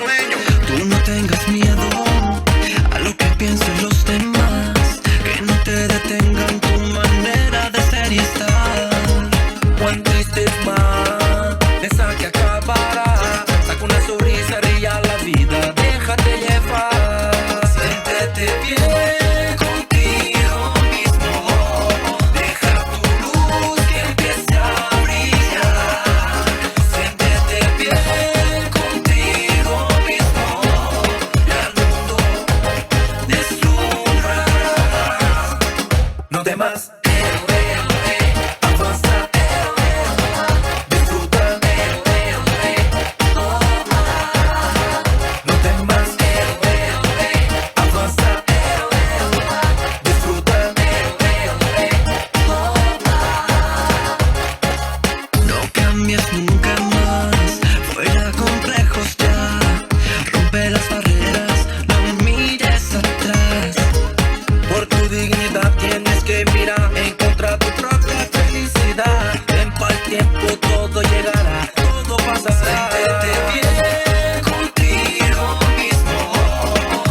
sueño. Tú no tengas miedo a lo que piensen los demás, que no te detengan tu manera de ser y estar. Cuando estés mal, piensa que acabará. Saca una sonrisa, ríe a la vida, déjate llevar. Siéntete bien contigo mismo, deja tu luz que empiece a brillar. Siéntete bien contigo mismo y al mundo deslumbrarás. No temas, avanza, disfruta. No temas, avanza, disfruta. No cambies nunca más, fuera complejos ya. Rompe las barreras, no mires atrás. Por tu dignidad tienes que mirar, encontrar tu propia felicidad. Tiempo al tiempo todo llegará, todo pasará. Siéntete bien contigo mismo,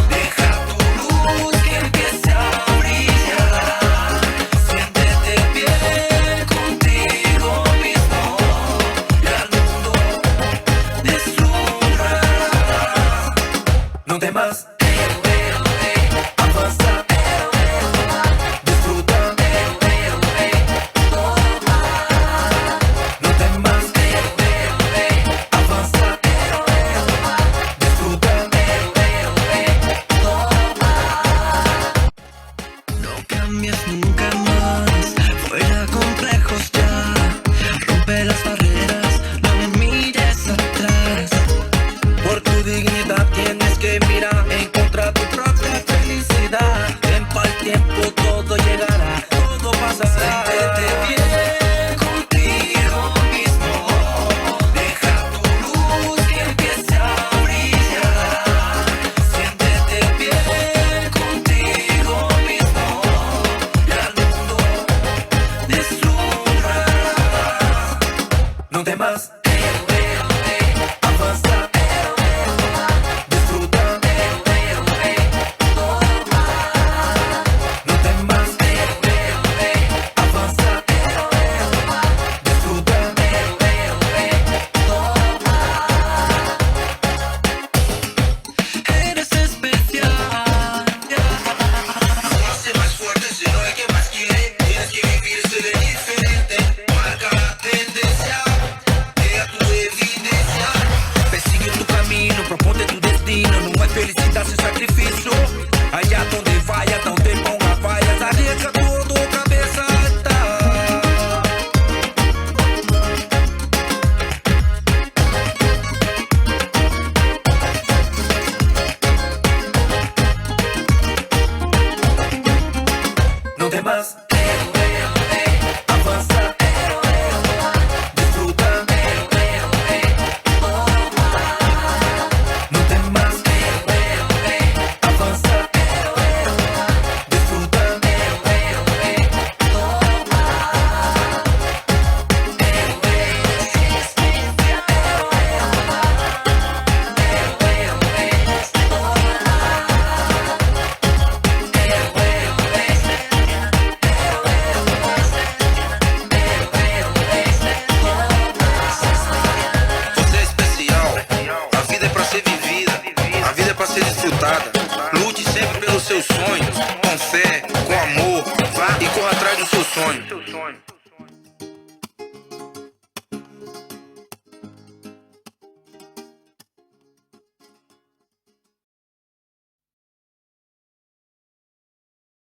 deja tu luz que empiece a brillar. Siéntete bien contigo mismo y al mundo deslumbrarás. No temas, avanza, disfruta. No temas, avanza, disfruta. No cambies nunca más, fuera complejos ya. Rompe las barreras, no mires atrás. Por tu dignidad tienes que mirar, encontrar tu propia felicidad. Tiempo al tiempo todo llegará, todo pasará. Siéntete bien contigo mismo, deja tu luz que empiece a brillar. Siéntete bien contigo mismo y al mundo deslumbrarás. No temas, avanza, disfruta. No temas, avanza, disfruta. Eres especial. Hace más fuerte si no hay quien más quiere. Tienes que vivir, ser diferente. Marca la tendencia, crea tu evidencia. Persigue tu camino, proponte tu destino. No hay felicidad sin sacrificio. Allá donde vaya, donde ponga fallas, arriesga todo, cabeza alta. No temas, avanza, disfruta. No temas, avanza, disfruta. Você é especial, a vida é pra ser vivida, a vida é pra ser desfrutada. Lute sempre pelos seus sonhos, com fé, com amor, vá e corra atrás